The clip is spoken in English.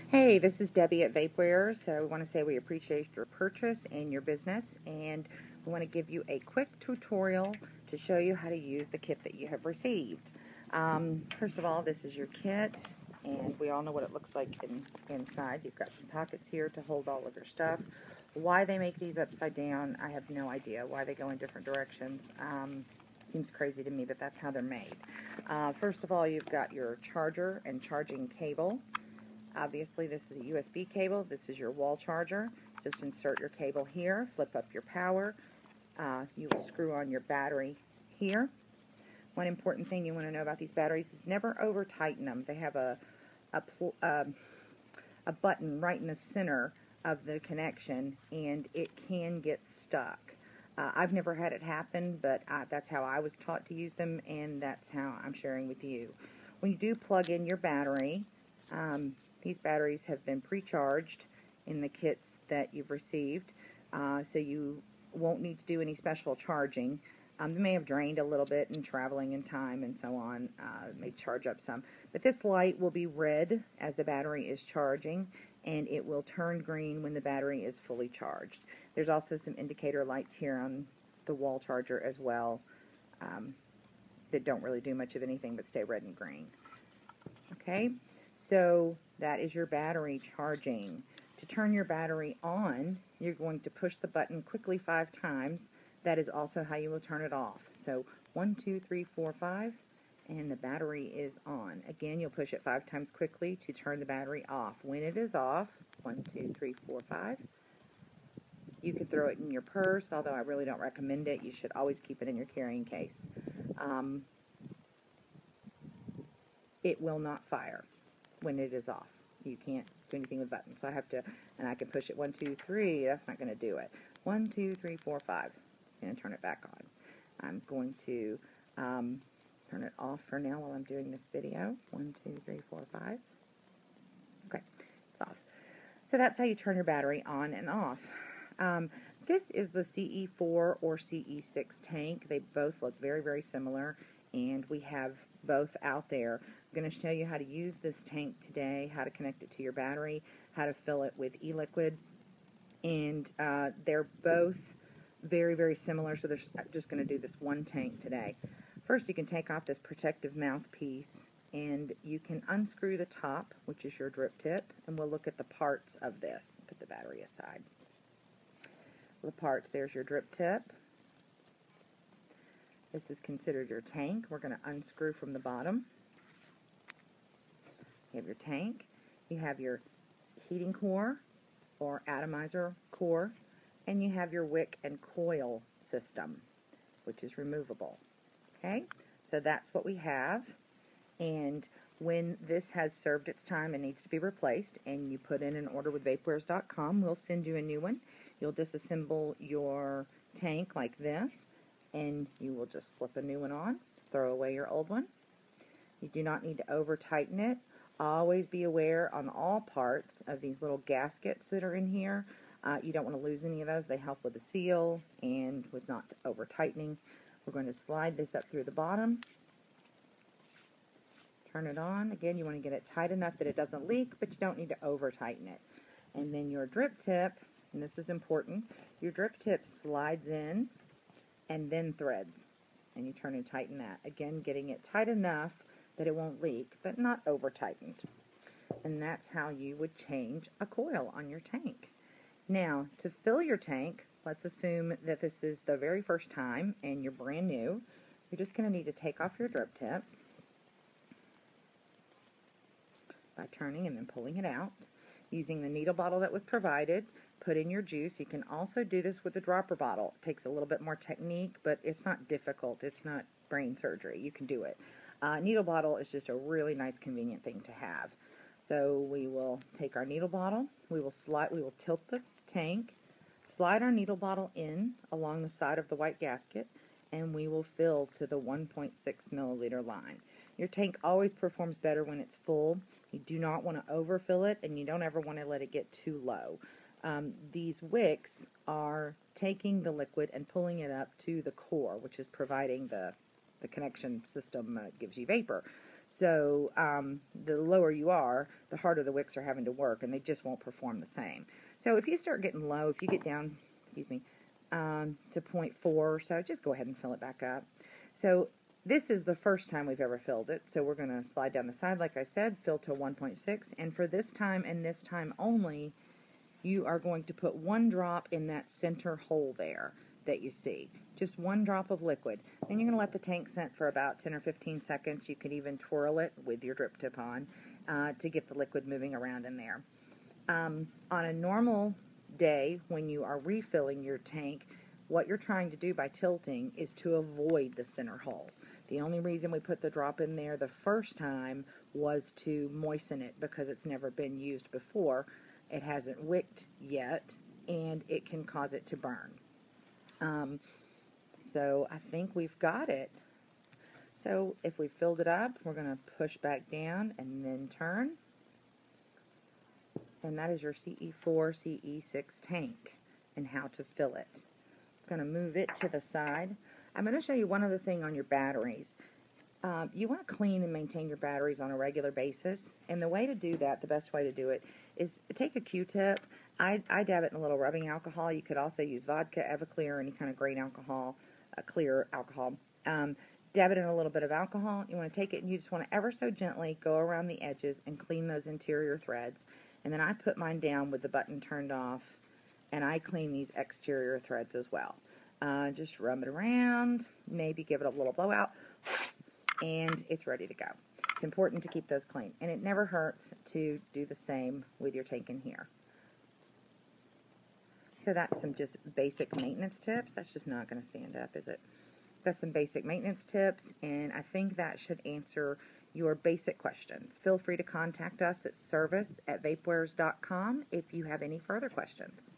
Hey, this is Debbie at Vapewares. So we want to say we appreciate your purchase and your business, and we want to give you a quick tutorial to show you how to use the kit that you have received. First of all, this is your kit, and we all know what it looks like inside. You've got some pockets here to hold all of your stuff. Why they make these upside down, I have no idea. Why they go in different directions. Seems crazy to me, but that's how they're made. First of all, you've got your charger and charging cable. Obviously, this is a USB cable. This is your wall charger. Just insert your cable here, flip up your power. You will screw on your battery here. One important thing you want to know about these batteries is never over tighten them. They have a button right in the center of the connection, and it can get stuck. I've never had it happen, but that's how I was taught to use them, and that's how I'm sharing with you. When you do plug in your battery, these batteries have been pre-charged in the kits that you've received, so you won't need to do any special charging. They may have drained a little bit in traveling in time and so on. May charge up some. But this light will be red as the battery is charging, and it will turn green when the battery is fully charged. There's also some indicator lights here on the wall charger as well that don't really do much of anything but stay red and green. Okay, so that is your battery charging. To turn your battery on, you're going to push the button quickly 5 times. That is also how you will turn it off. So 1, 2, 3, 4, 5, and the battery is on. Again, you'll push it 5 times quickly to turn the battery off. When it is off, 1, 2, 3, 4, 5, you could throw it in your purse, although I really don't recommend it. You should always keep it in your carrying case. It will not fire when it is off. You can't do anything with buttons. So I have to, and I can push it 1, 2, 3. That's not going to do it. 1, 2, 3, 4, 5. Going to turn it back on. I'm going to turn it off for now while I'm doing this video. 1, 2, 3, 4, 5. Okay, it's off. So that's how you turn your battery on and off. This is the CE4 or CE6 tank. They both look very, very similar, and we have both out there. I'm going to show you how to use this tank today, how to connect it to your battery, how to fill it with e-liquid, and they're both very, very similar, so I'm just going to do this one tank today. First, you can take off this protective mouthpiece, and you can unscrew the top, which is your drip tip, and we'll look at the parts of this. Put the battery aside. The parts, there's your drip tip. This is considered your tank. We're going to unscrew from the bottom. You have your tank. You have your heating core or atomizer core, and you have your wick and coil system, which is removable. Okay, so that's what we have, and when this has served its time and needs to be replaced, and you put in an order with Vapewares.com, we'll send you a new one. You'll disassemble your tank like this, and you will just slip a new one on, throw away your old one. You do not need to over tighten it. Always be aware on all parts of these little gaskets that are in here. You don't want to lose any of those. They help with the seal and with not over tightening. We're going to slide this up through the bottom. Turn it on. Again, you want to get it tight enough that it doesn't leak, but you don't need to over tighten it. And then your drip tip, and this is important, your drip tip slides in and then threads. And you turn and tighten that. Again, getting it tight enough that it won't leak, but not over tightened. And that's how you would change a coil on your tank. Now, to fill your tank, let's assume that this is the very first time and you're brand new. You're just going to need to take off your drip tip by turning and then pulling it out. Using the needle bottle that was provided, put in your juice. You can also do this with the dropper bottle. It takes a little bit more technique, but it's not difficult. It's not brain surgery. You can do it. Needle bottle is just a really nice, convenient thing to have. So we will take our needle bottle. We will tilt the tank, slide our needle bottle in along the side of the white gasket, and we will fill to the 1.6 milliliter line. Your tank always performs better when it's full. You do not want to overfill it, and you don't ever want to let it get too low. These wicks are taking the liquid and pulling it up to the core, which is providing the connection system gives you vapor. So the lower you are, the harder the wicks are having to work, and they just won't perform the same. So if you start getting low, if you get down, excuse me, to 0.4 or so, just go ahead and fill it back up. So this is the first time we've ever filled it, so we're going to slide down the side, like I said, fill to 1.6, and for this time and this time only, you are going to put 1 drop in that center hole there that you see. Just 1 drop of liquid. Then you're going to let the tank sit for about 10 or 15 seconds. You could even twirl it with your drip tip on to get the liquid moving around in there. On a normal day, when you are refilling your tank, what you're trying to do by tilting is to avoid the center hole. The only reason we put the drop in there the first time was to moisten it because it's never been used before. It hasn't wicked yet, and it can cause it to burn. So I think we've got it. So if we filled it up, we're going to push back down and then turn. And that is your CE4 CE6 tank and how to fill it. I'm going to move it to the side. I'm going to show you one other thing on your batteries. You want to clean and maintain your batteries on a regular basis, and the way to do that, the best way to do it, is take a Q-tip. I dab it in a little rubbing alcohol. You could also use vodka, Everclear, or any kind of grain alcohol, clear alcohol. Dab it in a little bit of alcohol. You want to take it and you just want to ever so gently go around the edges and clean those interior threads. And then I put mine down with the button turned off, and I clean these exterior threads as well. Just rub it around, maybe give it a little blowout, and it's ready to go. It's important to keep those clean, and it never hurts to do the same with your tank in here. So that's some just basic maintenance tips. That's just not going to stand up, is it? That's some basic maintenance tips, and I think that should answer your basic questions. Feel free to contact us at service@vapewares.com if you have any further questions.